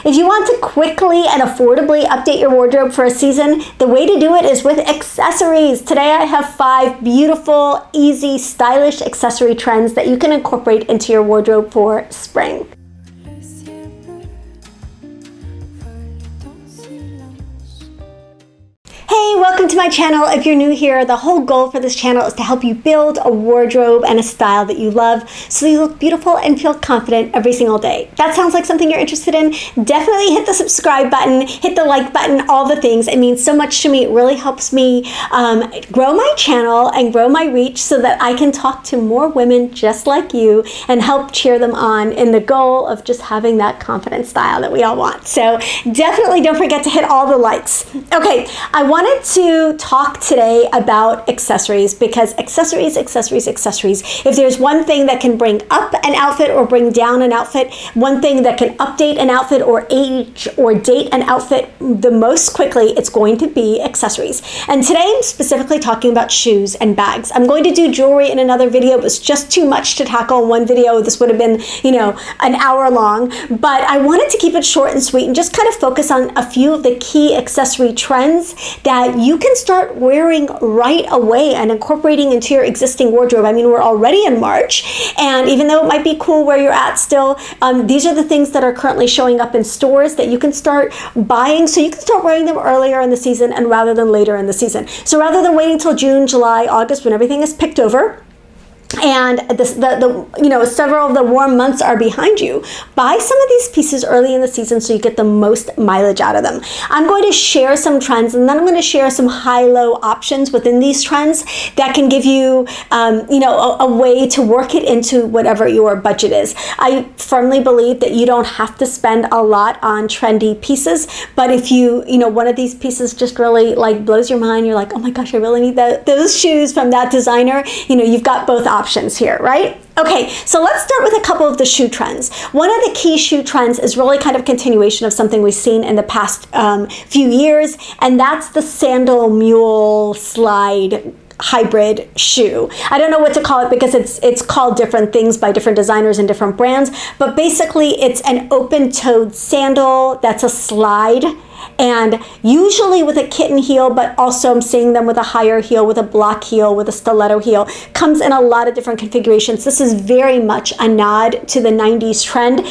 If you want to quickly and affordably update your wardrobe for a season, the way to do it is with accessories. Today I have 5 beautiful, easy, stylish accessory trends that you can incorporate into your wardrobe for spring. Hey, welcome to my channel. If you're new here, the whole goal for this channel is to help you build a wardrobe and a style that you love so you look beautiful and feel confident every single day. That sounds like something you're interested in? Definitely hit the subscribe button, hit the like button, all the things. It means so much to me. It really helps me grow my channel and grow my reach so that I can talk to more women just like you and help cheer them on in the goal of just having that confident style that we all want. So definitely don't forget to hit all the likes. Okay, I wanted to talk today about accessories because accessories. If there's one thing that can bring up an outfit or bring down an outfit, one thing that can update an outfit or age or date an outfit the most quickly, it's going to be accessories. And today I'm specifically talking about shoes and bags. I'm going to do jewelry in another video. It was just too much to tackle in one video. This would have been, an hour long, but I wanted to keep it short and sweet and just kind of focus on a few of the key accessory trends that you can start wearing right away and incorporating into your existing wardrobe. I mean, we're already in March, and even though it might be cool where you're at still, these are the things that are currently showing up in stores that you can start buying so you can start wearing them earlier in the season and rather than later in the season. So rather than waiting till June, July, August when everything is picked over, and several of the warm months are behind you, buy some of these pieces early in the season so you get the most mileage out of them. I'm going to share some trends, and then I'm going to share some high-low options within these trends that can give you, a way to work it into whatever your budget is. I firmly believe that you don't have to spend a lot on trendy pieces, but if one of these pieces just really blows your mind, you're like, oh my gosh, I really need those shoes from that designer. You've got both options here, right? Okay, so let's start with a couple of the shoe trends. One of the key shoe trends is really kind of a continuation of something we've seen in the past few years, and that's the sandal mule slide hybrid shoe. I don't know what to call it because it's called different things by different designers and different brands, but basically it's an open-toed sandal that's a slide, and usually with a kitten heel, but also I'm seeing them with a higher heel, with a block heel, with a stiletto heel. Comes in a lot of different configurations. This is very much a nod to the 90s trend.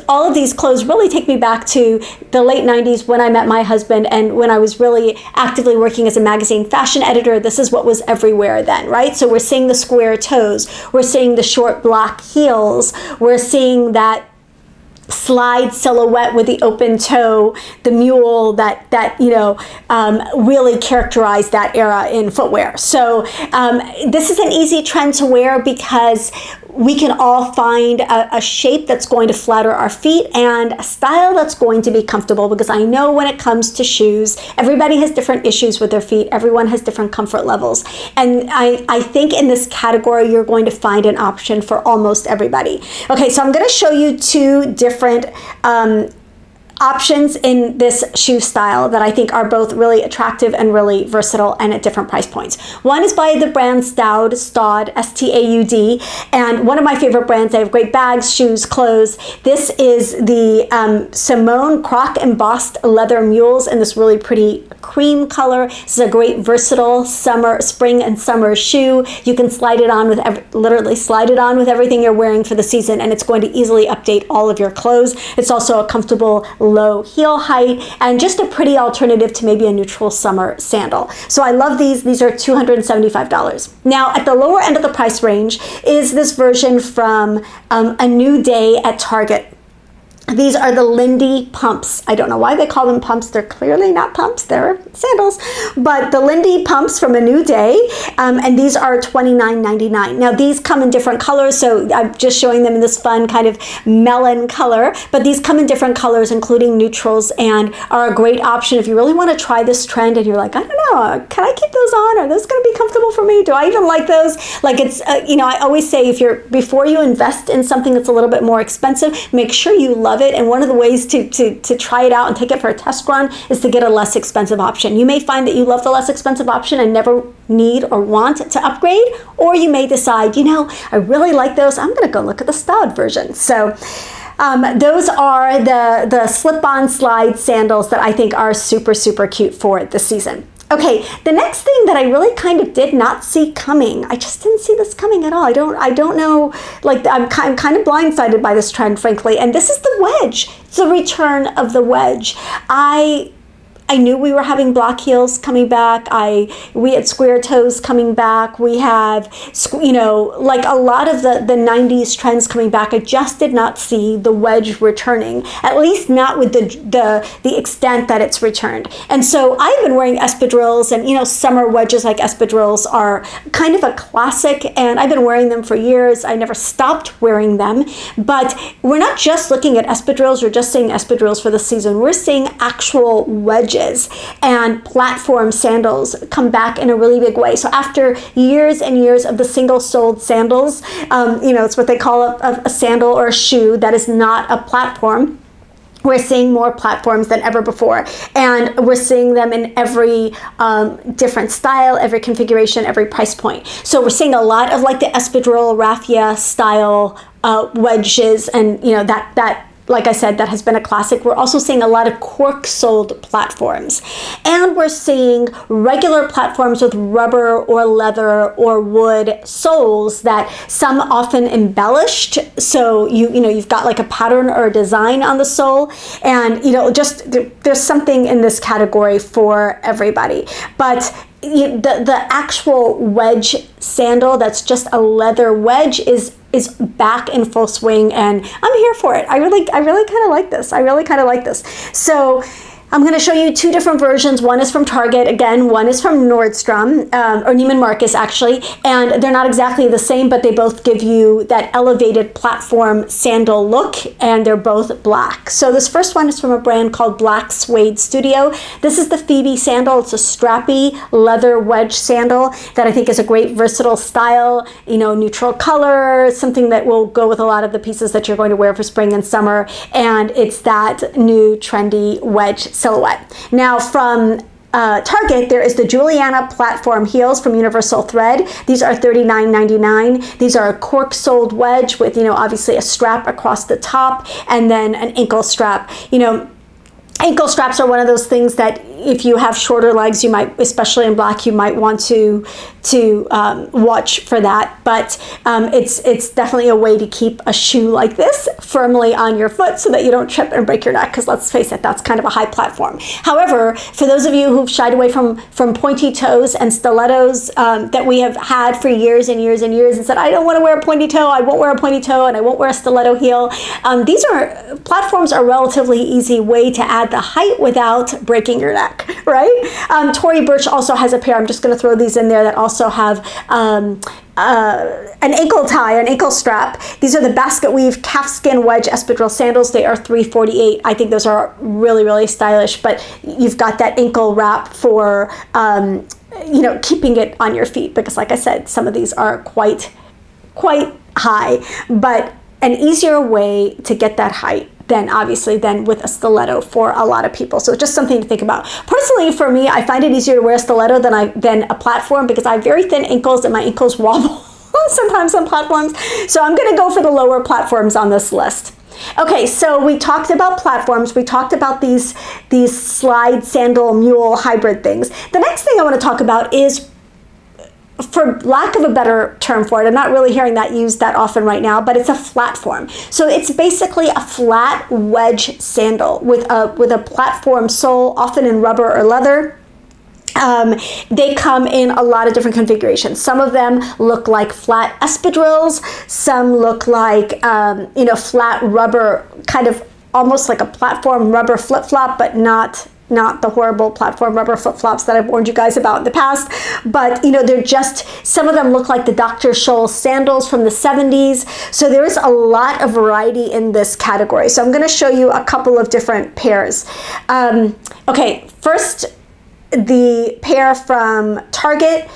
All of these clothes really take me back to the late 90s when I met my husband and when I was really actively working as a magazine fashion editor. This is what was everywhere then, right? So we're seeing the square toes, we're seeing the short block heels, we're seeing that slide silhouette with the open toe, the mule that really characterized that era in footwear. So this is an easy trend to wear because we can all find a shape that's going to flatter our feet and a style that's going to be comfortable, because I know when it comes to shoes, everybody has different issues with their feet. Everyone has different comfort levels. And I think in this category, you're going to find an option for almost everybody. Okay, so I'm going to show you 2 different options in this shoe style that I think are both really attractive and really versatile and at different price points. One is by the brand Staud, S-T-A-U-D, and one of my favorite brands. They have great bags, shoes, clothes. This is the Simone Croc embossed leather mules in this really pretty cream color. This is a great versatile spring and summer shoe. You can slide it on with everything you're wearing for the season, and it's going to easily update all of your clothes. It's also a comfortable low heel height and just a pretty alternative to maybe a neutral summer sandal. So I love these. These are $275. Now at the lower end of the price range is this version from A New Day at Target. These are the Lindy pumps. I don't know why they call them pumps. They're clearly not pumps. They're sandals. But the Lindy pumps from A New Day, and these are $29.99. Now, these come in different colors, so I'm just showing them in this fun kind of melon color. But these come in different colors, including neutrals, and are a great option if you really want to try this trend and you're like, I don't know, can I keep those on? Are those going to be comfortable for me? Do I even like those? Like it's, I always say before you invest in something that's a little bit more expensive, make sure you love it. And one of the ways to try it out and take it for a test run is to get a less expensive option. You may find that you love the less expensive option and never need or want to upgrade, or you may decide, I really like those. I'm going to go look at the Staud version. So Those are the slip-on slide sandals that I think are super, super cute for this season. Okay, the next thing that I really kind of did not see coming, I just didn't see this coming at all. I don't know, like I'm kind of blindsided by this trend, frankly, and this is the wedge. It's the return of the wedge. I knew we were having block heels coming back. We had square toes coming back. We have, like a lot of the 90s trends coming back. I just did not see the wedge returning, at least not with the extent that it's returned. And so I've been wearing espadrilles, and summer wedges like espadrilles are kind of a classic, and I've been wearing them for years. I never stopped wearing them, but we're not just looking at espadrilles or just saying espadrilles for the season. We're seeing actual wedges and platform sandals come back in a really big way. So after years and years of the single-soled sandals, it's what they call a sandal or a shoe that is not a platform. We're seeing more platforms than ever before, and we're seeing them in every different style, every configuration, every price point. So we're seeing a lot of like the espadrille raffia style wedges, and that like I said, that has been a classic. We're also seeing a lot of cork-soled platforms. And we're seeing regular platforms with rubber or leather or wood soles that some often embellished. So you've got like a pattern or a design on the sole. And there's something in this category for everybody. But the actual wedge sandal that's just a leather wedge is back in full swing, and I'm here for it. I really kind of like this. I really kind of like this. So I'm going to show you two different versions. One is from Target, again, one is from Nordstrom, or Neiman Marcus actually, and they're not exactly the same, but they both give you that elevated platform sandal look, and they're both black. So this first one is from a brand called Black Suede Studio. This is the Phoebe sandal. It's a strappy leather wedge sandal that I think is a great versatile style, neutral color, something that will go with a lot of the pieces that you're going to wear for spring and summer, and it's that new trendy wedge silhouette. Now from Target, there is the Juliana platform heels from Universal Thread. These are $39.99. These are a cork-soled wedge with, obviously a strap across the top and then an ankle strap. Ankle straps are one of those things that if you have shorter legs, you might, especially in black, you might want to watch for that. But it's definitely a way to keep a shoe like this firmly on your foot so that you don't trip and break your neck, because let's face it, that's kind of a high platform. However, for those of you who've shied away from pointy toes and stilettos that we have had for years and years and years and said, I don't want to wear a pointy toe, I won't wear a pointy toe, and I won't wear a stiletto heel. Platforms are a relatively easy way to add the height without breaking your neck, right? Tory Burch also has a pair, I'm just going to throw these in there, that also have an ankle tie, an ankle strap. These are the basket weave calfskin wedge espadrille sandals. They are $348. I think those are really, really stylish, but you've got that ankle wrap for keeping it on your feet, because like I said, some of these are quite high, but an easier way to get that height than with a stiletto for a lot of people. So just something to think about. Personally, for me, I find it easier to wear a stiletto than a platform, because I have very thin ankles and my ankles wobble sometimes on platforms. So I'm going to go for the lower platforms on this list. Okay, so we talked about platforms. We talked about these slide sandal mule hybrid things. The next thing I want to talk about is, for lack of a better term for it, I'm not really hearing that used that often right now, but it's a flatform. So it's basically a flat wedge sandal with a platform sole, often in rubber or leather. They come in a lot of different configurations. Some of them look like flat espadrilles. Some look like flat rubber, kind of almost like a platform rubber flip-flop, but not the horrible platform rubber flip-flops that I've warned you guys about in the past, but they're just, some of them look like the Dr. Scholl's sandals from the 70s. So there is a lot of variety in this category. So I'm going to show you a couple of different pairs. Okay, first, the pair from Target.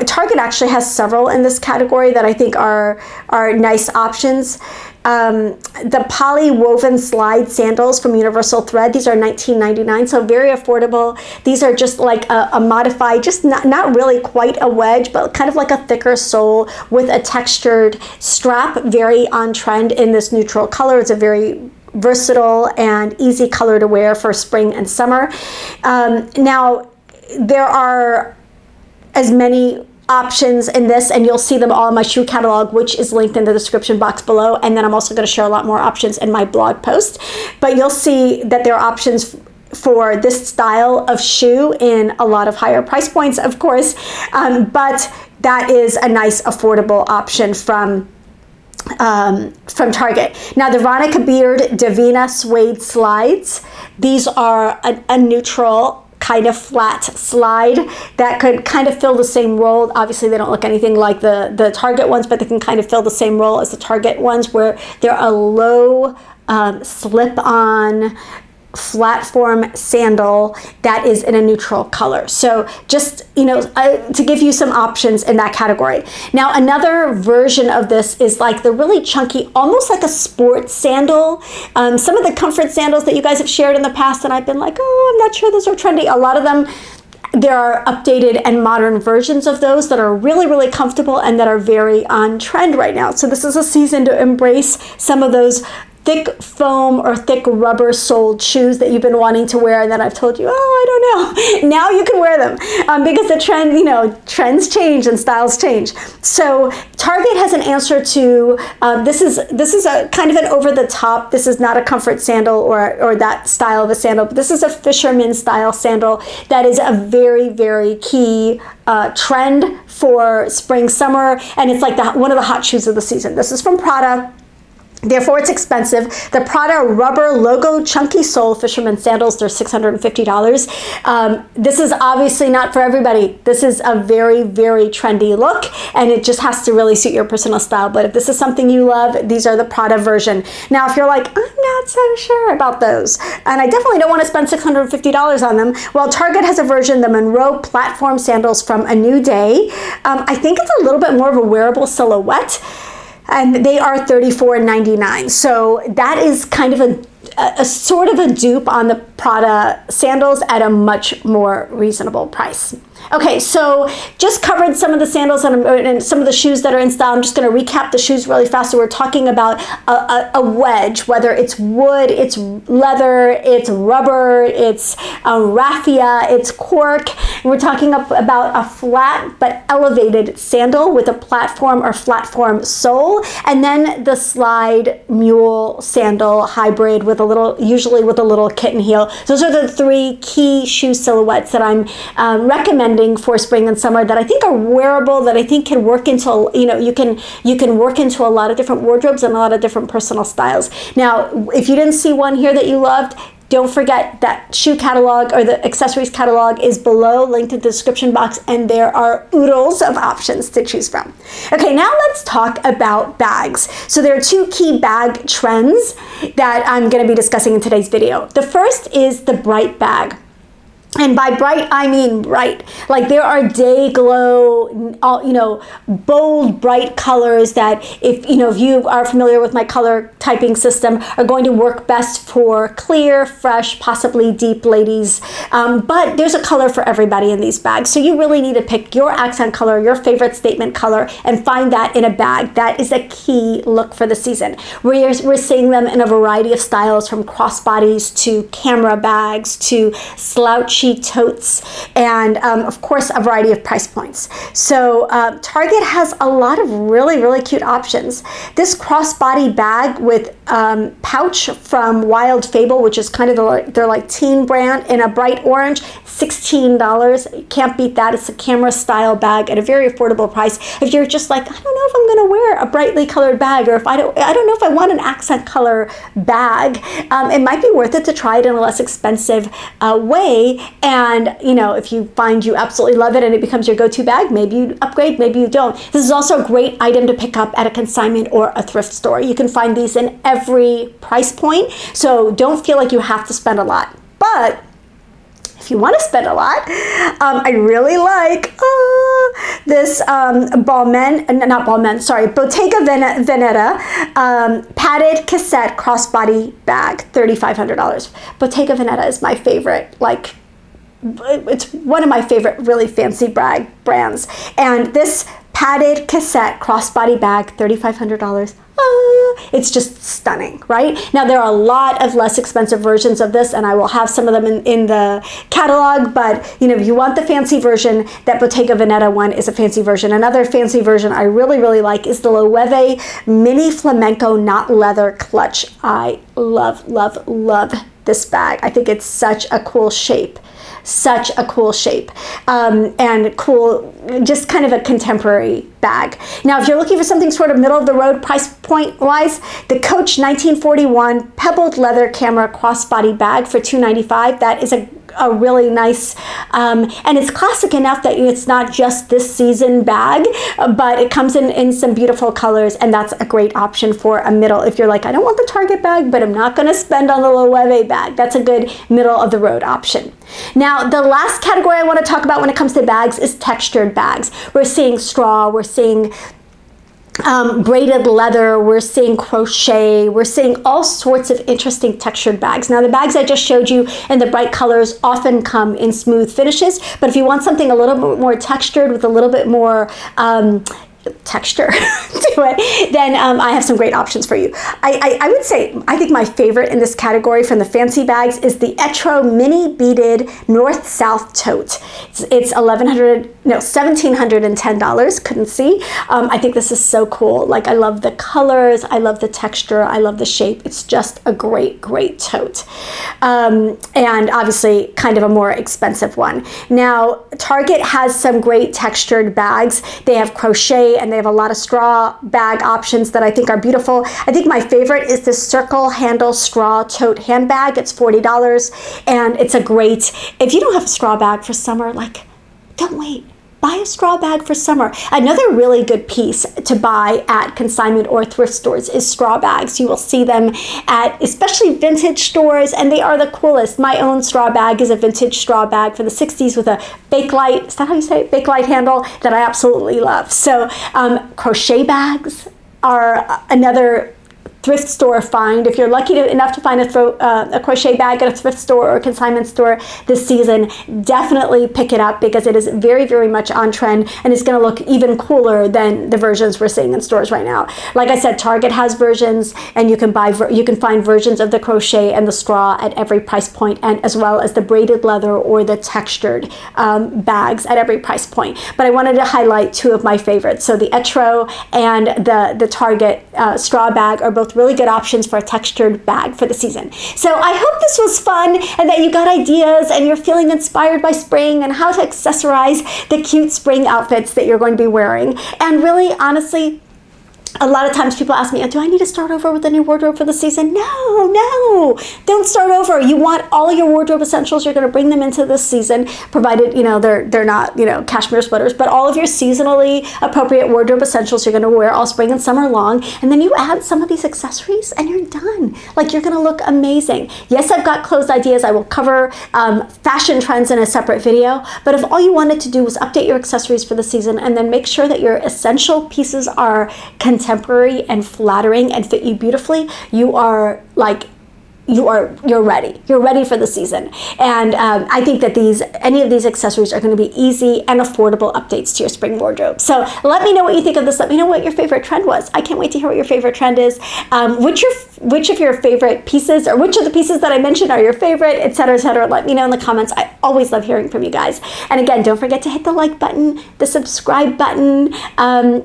Target actually has several in this category that I think are nice options. the poly woven slide sandals from Universal Thread. These are $19.99, so very affordable. These are just like a modified, just not really quite a wedge, but kind of like a thicker sole with a textured strap, very on trend in this neutral color. It's a very versatile and easy color to wear for spring and summer. Now, there are as many options in this, and you'll see them all in my shoe catalog, which is linked in the description box below. And then I'm also going to share a lot more options in my blog post. But you'll see that there are options for this style of shoe in a lot of higher price points, of course. But that is a nice affordable option from Target. Now, the Veronica Beard Davina suede slides. These are a neutral kind of flat slide that could kind of fill the same role. Obviously, they don't look anything like the Target ones, but they can kind of fill the same role as the Target ones, where they're a low slip-on flat form sandal that is in a neutral color. So just, to give you some options in that category. Now, another version of this is like the really chunky, almost like a sports sandal. Some of the comfort sandals that you guys have shared in the past, and I've been like, oh, I'm not sure those are trendy. A lot of them, there are updated and modern versions of those that are really, really comfortable and that are very on trend right now. So this is a season to embrace some of those thick foam or thick rubber soled shoes that you've been wanting to wear, and then I've told you, oh, I don't know. Now you can wear them because the trend, trends change and styles change. So Target has an answer to this is a kind of an over the top. This is not a comfort sandal or that style of a sandal, but this is a fisherman style sandal that is a very, very key trend for spring, summer, and it's like one of the hot shoes of the season. This is from Prada. Therefore, it's expensive. The Prada rubber logo chunky sole fisherman sandals, they're $650. This is obviously not for everybody. This is a very, very trendy look, and it just has to really suit your personal style. But if this is something you love, these are the Prada version. Now, if you're like, I'm not so sure about those, and I definitely don't want to spend $650 on them, well, Target has a version, the Monroe platform sandals from A New Day. I think it's a little bit more of a wearable silhouette, and they are $34.99. So that is kind of a sort of a dupe on the Prada sandals at a much more reasonable price. Okay, so just covered some of the sandals and some of the shoes that are in style. I'm just going to recap the shoes really fast. So we're talking about a wedge, whether it's wood, it's leather, it's rubber, it's raffia, it's cork. And we're talking about a flat but elevated sandal with a platform or flat form sole, and then the slide mule sandal hybrid with usually with a little kitten heel. Those are the three key shoe silhouettes that I'm recommending for spring and summer that I think are wearable, that I think can work into, you can work into a lot of different wardrobes and a lot of different personal styles. Now, if you didn't see one here that you loved, don't forget that shoe catalog or the accessories catalog is below, linked in the description box, and there are oodles of options to choose from. Okay, now let's talk about bags. So there are two key bag trends that I'm going to be discussing in today's video. The first is the bright bag. And by bright, I mean bright. Like there are day glow, bold, bright colors that if you are familiar with my color typing system are going to work best for clear, fresh, possibly deep ladies. But there's a color for everybody in these bags. So you really need to pick your accent color, your favorite statement color, and find that in a bag. That is a key look for the season. We're seeing them in a variety of styles, from crossbodies to camera bags to slouchy totes, and of course a variety of price points. So Target has a lot of really, really cute options. This crossbody bag with pouch from Wild Fable, which is kind of their like teen brand, in a bright orange, $16. You can't beat that. It's a camera style bag at a very affordable price. If you're just like, I don't know if I'm going to wear a brightly colored bag, or if I don't know if I want an accent color bag, it might be worth it to try it in a less expensive way. And if you find you absolutely love it and it becomes your go-to bag, maybe you upgrade, maybe you don't. This is also a great item to pick up at a consignment or a thrift store. You can find these in every price point, so don't feel like you have to spend a lot. But if if you want to spend a lot. I really like this Bottega Veneta padded cassette crossbody bag, $3,500. Bottega Veneta is my favorite, like, it's one of my favorite really fancy brands. And this padded cassette crossbody bag, $3,500. It's just stunning, right? Now, there are a lot of less expensive versions of this, and I will have some of them in the catalog, but you know, if you want the fancy version, that Bottega Veneta one is a fancy version. Another fancy version I really, really like is the Loewe Mini Flamenco Knot Leather Clutch. I love, love, love this bag. I think it's such a cool shape. Such a cool shape, and cool, just kind of a contemporary bag. Now, if you're looking for something sort of middle of the road price point wise, the Coach 1941 pebbled leather camera crossbody bag for $295. That is a really nice, and it's classic enough that it's not just this season bag, but it comes in some beautiful colors, and that's a great option for a middle. If you're like, I don't want the Target bag, but I'm not going to spend on the Loewe bag, that's a good middle of the road option. Now, the last category I want to talk about when it comes to bags is textured bags. We're seeing straw, we're seeing braided leather, we're seeing crochet, we're seeing all sorts of interesting textured bags. Now, the bags I just showed you in the bright colors often come in smooth finishes, but if you want something a little bit more textured with a little bit more texture to it, then I have some great options for you. I would say, I think my favorite in this category from the fancy bags is the Etro Mini Beaded North-South Tote. It's $1,710, couldn't see. I think this is so cool. Like, I love the colors, I love the texture, I love the shape. It's just a great, great tote. And obviously kind of a more expensive one. Now, Target has some great textured bags. They have crochet, and they have a lot of straw bag options that I think are beautiful. I think my favorite is this circle handle straw tote handbag. It's $40, and it's a great, if you don't have a straw bag for summer, like, don't wait. Buy a straw bag for summer. Another really good piece to buy at consignment or thrift stores is straw bags. You will see them at especially vintage stores, and they are the coolest. My own straw bag is a vintage straw bag from the 60s with a Bakelite, is that how you say it? Bakelite handle that I absolutely love. So crochet bags are another thrift store find. If you're lucky enough to find a crochet bag at a thrift store or a consignment store this season, definitely pick it up, because it is very, very much on trend, and it's going to look even cooler than the versions we're seeing in stores right now. Like I said, Target has versions, and you can find versions of the crochet and the straw at every price point, and as well as the braided leather or the textured bags at every price point. But I wanted to highlight two of my favorites. So the Etro and the Target straw bag are both really good options for a textured bag for the season. So I hope this was fun, and that you got ideas and you're feeling inspired by spring and how to accessorize the cute spring outfits that you're going to be wearing. And really, honestly, a lot of times people ask me, do I need to start over with a new wardrobe for the season? No, don't start over. You want all your wardrobe essentials. You're going to bring them into this season, provided, you know, they're not, you know, cashmere sweaters, but all of your seasonally appropriate wardrobe essentials you're going to wear all spring and summer long. And then you add some of these accessories and you're done. Like, you're going to look amazing. Yes, I've got clothes ideas. I will cover fashion trends in a separate video. But if all you wanted to do was update your accessories for the season, and then make sure that your essential pieces are contemporary and flattering and fit you beautifully, you're ready. You're ready for the season. And I think that any of these accessories are going to be easy and affordable updates to your spring wardrobe. So let me know what you think of this. Let me know what your favorite trend was. I can't wait to hear what your favorite trend is. Which of your favorite pieces, or which of the pieces that I mentioned are your favorite, etc., etc. Let me know in the comments. I always love hearing from you guys. And again, don't forget to hit the like button, the subscribe button.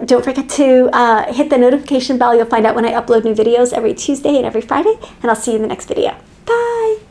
Don't forget to hit the notification bell. You'll find out when I upload new videos every Tuesday and every Friday. And I'll see you in the next video. Bye.